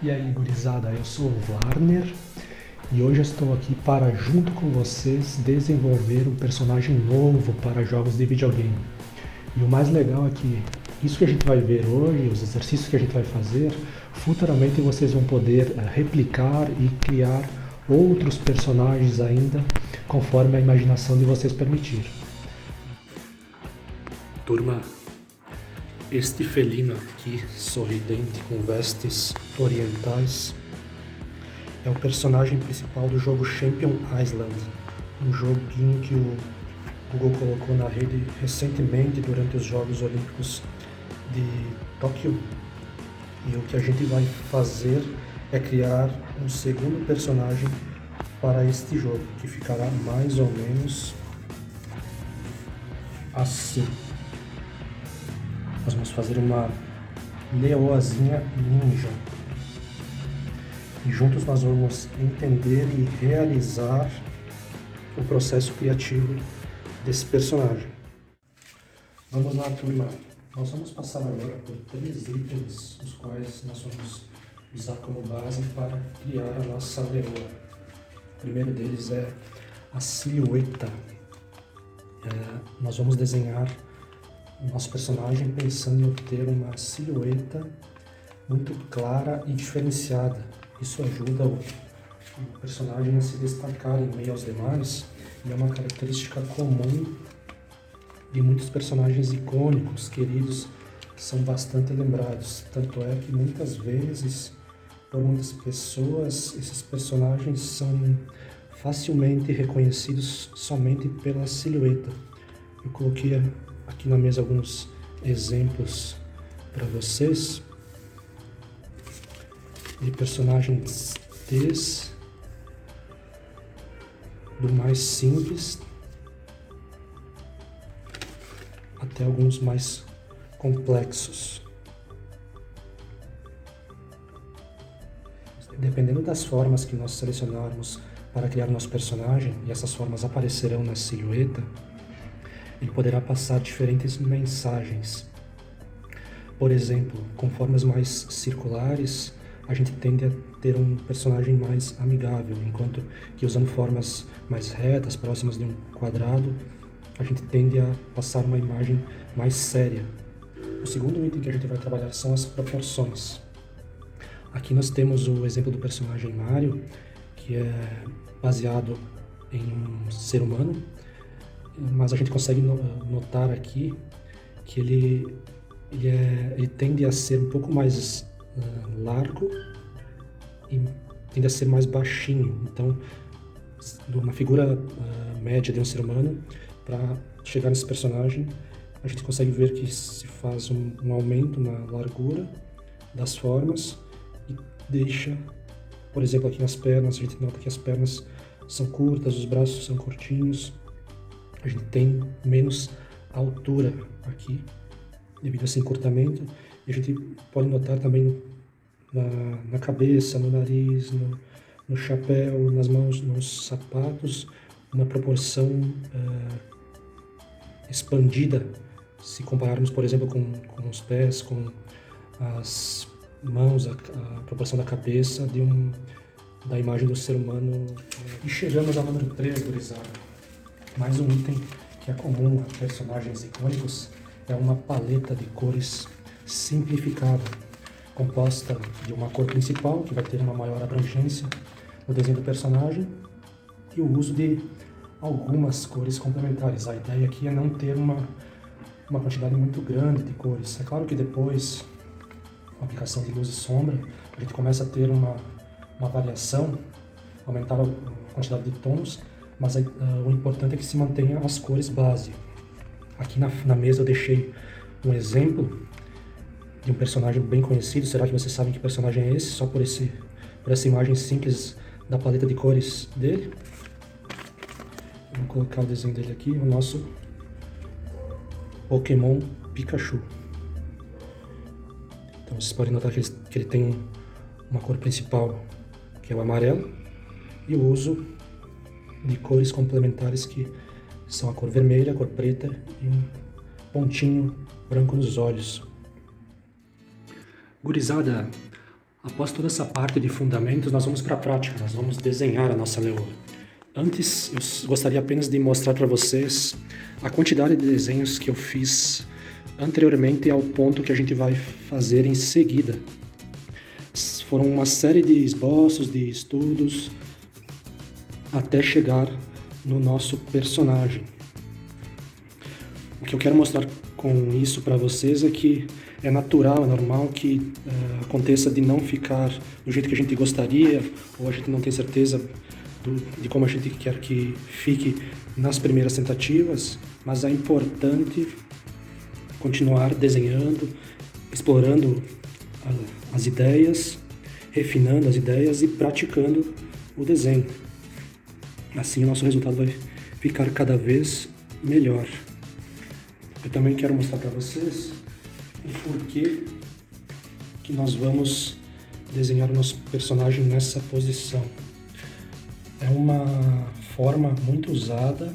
E aí, gurizada, eu sou o Warner e hoje eu estou aqui para, junto com vocês, desenvolver um personagem novo para jogos de videogame. E o mais legal é que isso que a gente vai ver hoje, os exercícios que a gente vai fazer, futuramente vocês vão poder replicar e criar outros personagens ainda, conforme a imaginação de vocês permitir. Turma, este felino aqui, sorridente, com vestes orientais, é o personagem principal do jogo Champion Island, um joguinho que o Google colocou na rede recentemente durante os Jogos Olímpicos de Tóquio. E o que a gente vai fazer é criar um segundo personagem para este jogo, que ficará mais ou menos assim. Nós vamos fazer uma leoazinha ninja. E juntos nós vamos entender e realizar o processo criativo desse personagem. Vamos lá, turma. Nós vamos passar agora por 3 itens, os quais nós vamos usar como base para criar a nossa leoa. O primeiro deles é a silhueta. Nós vamos desenhar o nosso personagem pensando em obter uma silhueta muito clara e diferenciada. Isso ajuda o personagem a se destacar em meio aos demais e é uma característica comum de muitos personagens icônicos, queridos, são bastante lembrados. Tanto é que muitas vezes, por muitas pessoas, esses personagens são facilmente reconhecidos somente pela silhueta. Eu coloquei aqui na mesa alguns exemplos para vocês de personagens do mais simples até alguns mais complexos. Dependendo das formas que nós selecionarmos para criar nosso personagem, e essas formas aparecerão na silhueta, ele poderá passar diferentes mensagens. Por exemplo, com formas mais circulares, a gente tende a ter um personagem mais amigável, enquanto que usando formas mais retas, próximas de um quadrado, a gente tende a passar uma imagem mais séria. O segundo item que a gente vai trabalhar são as proporções. Aqui nós temos o exemplo do personagem Mario, que é baseado em um ser humano, mas a gente consegue notar aqui que ele tende a ser um pouco mais largo e tende a ser mais baixinho. Então, de uma figura média de um ser humano, para chegar nesse personagem, a gente consegue ver que se faz um aumento na largura das formas e deixa, por exemplo, aqui nas pernas, a gente nota que as pernas são curtas, os braços são curtinhos, a gente tem menos altura aqui devido a esse encurtamento, e a gente pode notar também na cabeça, no nariz, no chapéu, nas mãos, nos sapatos, uma proporção expandida, se compararmos, por exemplo, com os pés, com as mãos, a proporção da cabeça da imagem do ser humano. E chegamos ao número 3, gurizada. Mais um item que é comum a personagens icônicos é uma paleta de cores simplificada, composta de uma cor principal, que vai ter uma maior abrangência no desenho do personagem, e o uso de algumas cores complementares. A ideia aqui é não ter uma quantidade muito grande de cores. É claro que depois, com a aplicação de luz e sombra, a gente começa a ter uma variação, aumentar a quantidade de tons, mas o importante é que se mantenha as cores base. Aqui na mesa eu deixei um exemplo de um personagem bem conhecido. Será que vocês sabem que personagem é esse? Só por essa imagem simples da paleta de cores dele. Eu vou colocar o desenho dele aqui, o nosso Pokémon Pikachu. Então vocês podem notar que ele tem uma cor principal, que é o amarelo, e o uso de cores complementares que são a cor vermelha, a cor preta e um pontinho branco nos olhos. Gurizada, Após toda essa parte de fundamentos, nós vamos para a prática, nós vamos desenhar a nossa leoa. Antes, eu gostaria apenas de mostrar para vocês a quantidade de desenhos que eu fiz anteriormente ao ponto que a gente vai fazer em seguida. Foram uma série de esboços, de estudos, até chegar no nosso personagem. O que eu quero mostrar com isso para vocês é que é natural, é normal que aconteça de não ficar do jeito que a gente gostaria, ou a gente não tem certeza de como a gente quer que fique nas primeiras tentativas, mas é importante continuar desenhando, explorando as ideias, refinando as ideias e praticando o desenho. Assim o nosso resultado vai ficar cada vez melhor. Eu também quero mostrar para vocês o porquê que nós vamos desenhar o nosso personagem nessa posição. É uma forma muito usada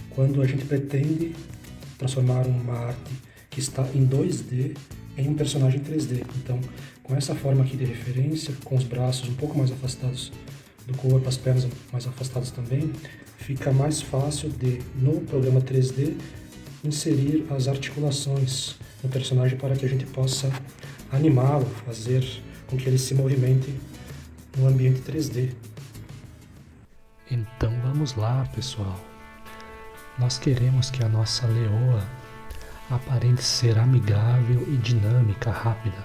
quando a gente pretende transformar uma arte que está em 2D em um personagem 3D. Então, com essa forma aqui de referência, com os braços um pouco mais afastados do corpo, as pernas mais afastadas também, fica mais fácil de, no programa 3D, inserir as articulações no personagem para que a gente possa animá-lo, fazer com que ele se movimente no ambiente 3D. Então vamos lá, pessoal. Nós queremos que a nossa leoa aparente ser amigável e dinâmica, rápida.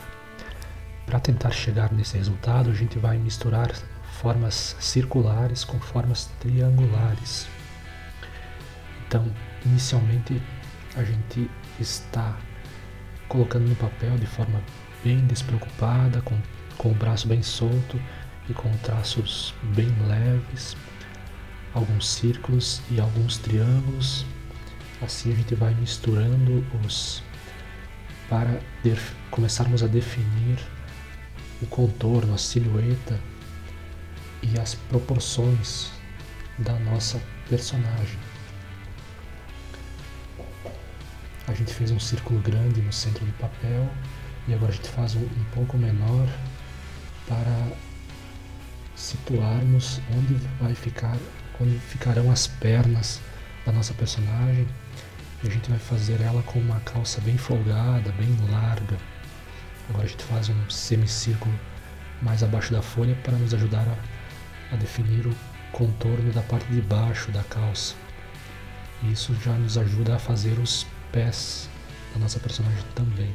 Para tentar chegar nesse resultado, a gente vai misturar formas circulares com formas triangulares. Então, inicialmente, a gente está colocando no papel de forma bem despreocupada, com o braço bem solto e com traços bem leves, alguns círculos e alguns triângulos. Assim a gente vai misturando para começarmos a definir o contorno, a silhueta e as proporções da nossa personagem. A gente fez um círculo grande no centro do papel e agora a gente faz um pouco menor para situarmos onde ficarão as pernas da nossa personagem. E a gente vai fazer ela com uma calça bem folgada, bem larga. Agora a gente faz um semicírculo mais abaixo da folha para nos ajudar a definir o contorno da parte de baixo da calça. E isso já nos ajuda a fazer os pés da nossa personagem também.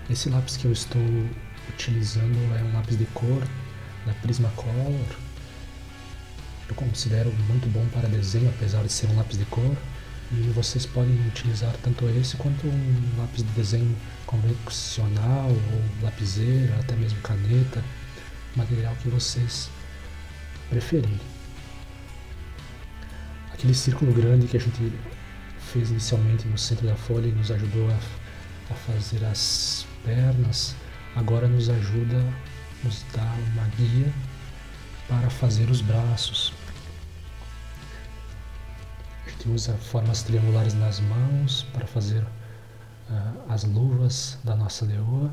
Esse lápis que eu estou utilizando é um lápis de cor da Prismacolor. Eu considero muito bom para desenho, apesar de ser um lápis de cor. E vocês podem utilizar tanto esse quanto um lápis de desenho convencional, ou lapiseira, até mesmo caneta, material que vocês preferirem. Aquele círculo grande que a gente fez inicialmente no centro da folha e nos ajudou a fazer as pernas, agora nos dá uma guia para fazer os braços. A gente usa formas triangulares nas mãos para fazer as luvas da nossa leoa.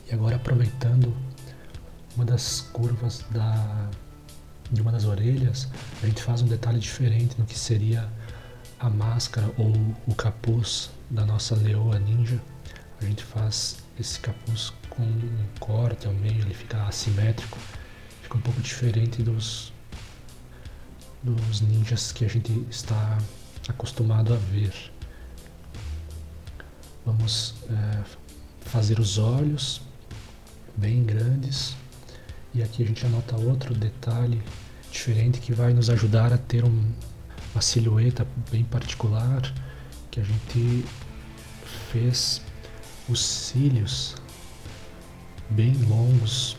E agora, aproveitando uma das curvas de uma das orelhas, a gente faz um detalhe diferente no que seria a máscara ou o capuz da nossa leoa ninja. A gente faz esse capuz com um corte ao meio, ele fica assimétrico, fica um pouco diferente dos ninjas que a gente está acostumado a ver. Vamos fazer os olhos bem grandes, e aqui a gente anota outro detalhe diferente que vai nos ajudar a ter uma silhueta bem particular, que a gente fez os cílios bem longos.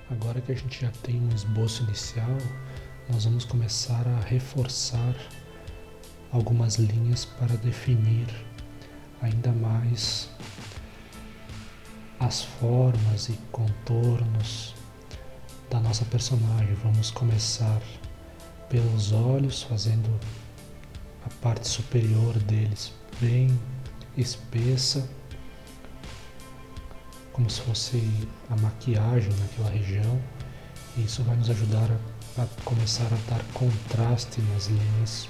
Agora que a gente já tem um esboço inicial, nós vamos começar a reforçar algumas linhas para definir ainda mais as formas e contornos da nossa personagem. Vamos começar pelos olhos, fazendo a parte superior deles bem espessa, como se fosse a maquiagem naquela região. E isso vai nos ajudar a começar a dar contraste nas linhas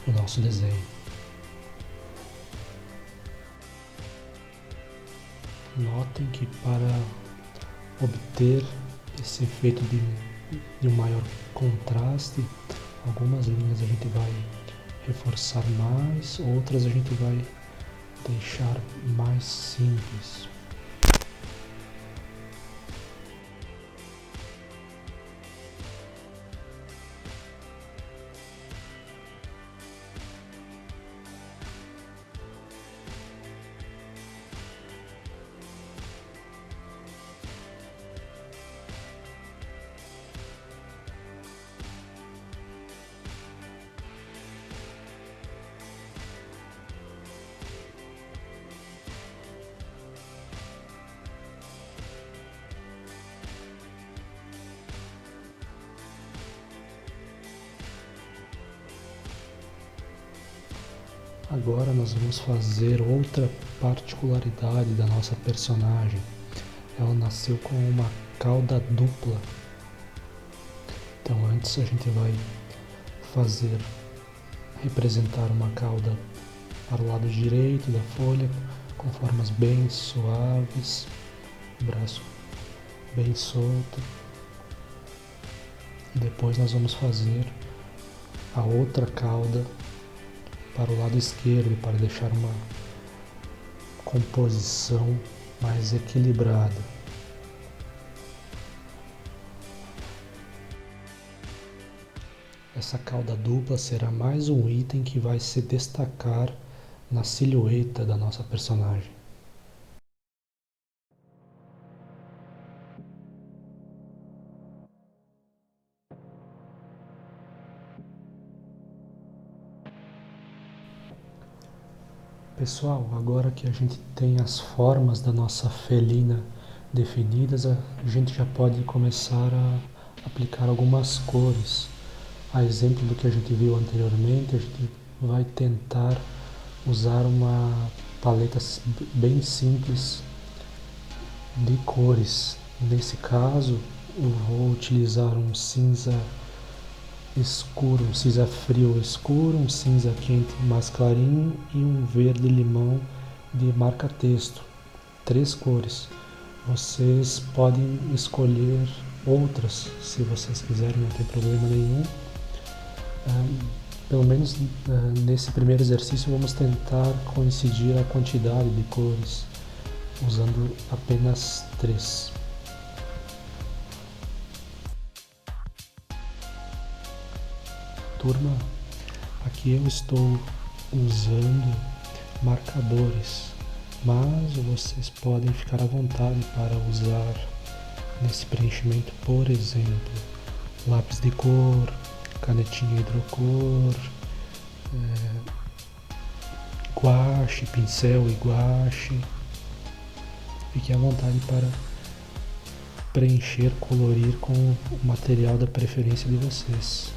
do nosso desenho. Notem que para obter esse efeito de um maior contraste, algumas linhas a gente vai reforçar mais, outras a gente vai deixar mais simples. Agora nós vamos fazer outra particularidade da nossa personagem. Ela nasceu com uma cauda dupla. Então antes a gente vai representar uma cauda para o lado direito da folha, com formas bem suaves, braço bem solto. E depois nós vamos fazer a outra cauda para o lado esquerdo, para deixar uma composição mais equilibrada. Essa cauda dupla será mais um item que vai se destacar na silhueta da nossa personagem. Pessoal, agora que a gente tem as formas da nossa felina definidas, a gente já pode começar a aplicar algumas cores. A exemplo do que a gente viu anteriormente, a gente vai tentar usar uma paleta bem simples de cores. Nesse caso, eu vou utilizar um cinza escuro, um cinza frio escuro, um cinza quente mais clarinho e um verde limão de marca-texto. 3 cores. Vocês podem escolher outras se vocês quiserem, não tem problema nenhum. Pelo menos nesse primeiro exercício vamos tentar coincidir a quantidade de cores usando apenas 3. Turma, aqui eu estou usando marcadores, mas vocês podem ficar à vontade para usar nesse preenchimento, por exemplo, lápis de cor, canetinha hidrocor, guache, pincel e guache. Fiquem à vontade para preencher, colorir com o material da preferência de vocês.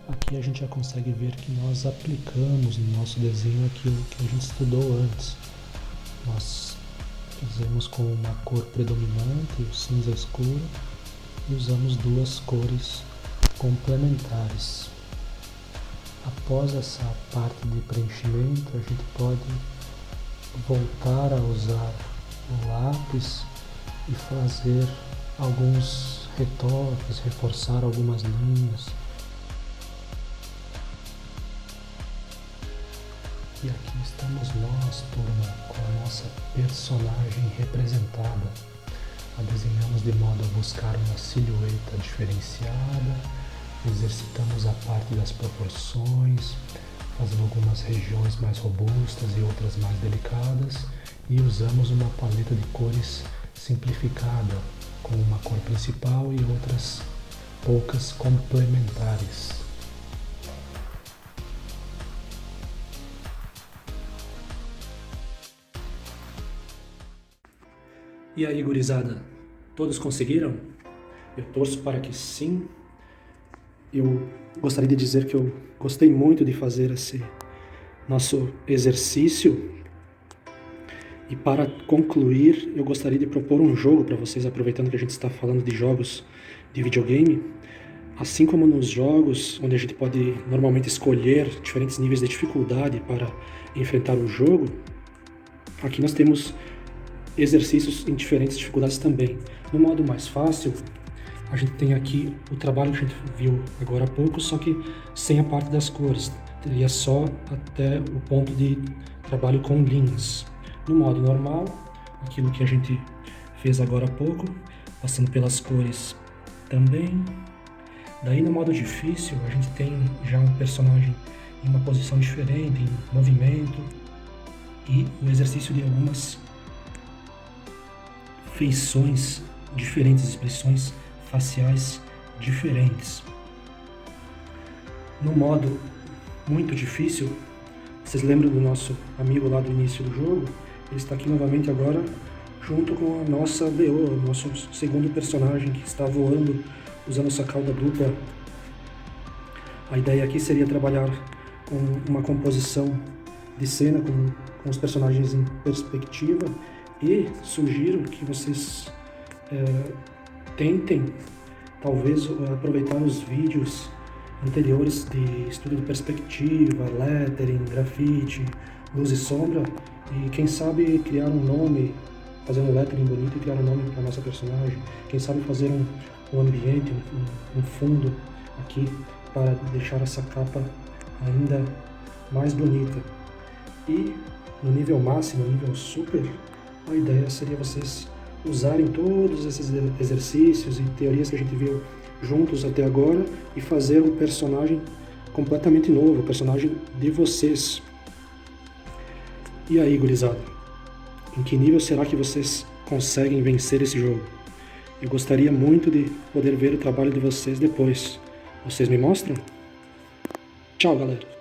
aqui a gente já consegue ver que nós aplicamos no nosso desenho aquilo que a gente estudou antes. Nós fizemos com uma cor predominante, o cinza escuro, e usamos duas cores complementares. Após essa parte de preenchimento, a gente pode voltar a usar o lápis e fazer alguns retoques, reforçar algumas linhas. E aqui estamos nós, turma, com a nossa personagem representada. A desenhamos de modo a buscar uma silhueta diferenciada, exercitamos a parte das proporções, fazendo algumas regiões mais robustas e outras mais delicadas, e usamos uma paleta de cores simplificada, com uma cor principal e outras poucas complementares. E aí, gurizada, todos conseguiram? Eu torço para que sim. Eu gostaria de dizer que eu gostei muito de fazer esse nosso exercício. E para concluir, eu gostaria de propor um jogo para vocês, aproveitando que a gente está falando de jogos de videogame. Assim como nos jogos, onde a gente pode normalmente escolher diferentes níveis de dificuldade para enfrentar o jogo, aqui nós temos exercícios em diferentes dificuldades também. No modo mais fácil, a gente tem aqui o trabalho que a gente viu agora há pouco, só que sem a parte das cores. Teria só até o ponto de trabalho com linhas. No modo normal, aquilo que a gente fez agora há pouco, passando pelas cores também. Daí no modo difícil, a gente tem já um personagem em uma posição diferente, em movimento, e o exercício de algumas feições diferentes, expressões faciais diferentes. No modo muito difícil, vocês lembram do nosso amigo lá do início do jogo? Ele está aqui novamente agora junto com a nossa Leoa, nosso segundo personagem que está voando usando essa cauda dupla. A ideia aqui seria trabalhar com uma composição de cena com os personagens em perspectiva, e sugiro que vocês tentem talvez aproveitar os vídeos anteriores de estudo de perspectiva, lettering, grafite, luz e sombra, e quem sabe criar um nome, fazer um lettering bonito e criar um nome para a nossa personagem. Quem sabe fazer um ambiente, um fundo aqui para deixar essa capa ainda mais bonita. E no nível máximo, no nível super, a ideia seria vocês usarem todos esses exercícios e teorias que a gente viu juntos até agora e fazer um personagem completamente novo, um personagem de vocês. E aí, gurizada? Em que nível será que vocês conseguem vencer esse jogo? Eu gostaria muito de poder ver o trabalho de vocês depois. Vocês me mostram? Tchau, galera!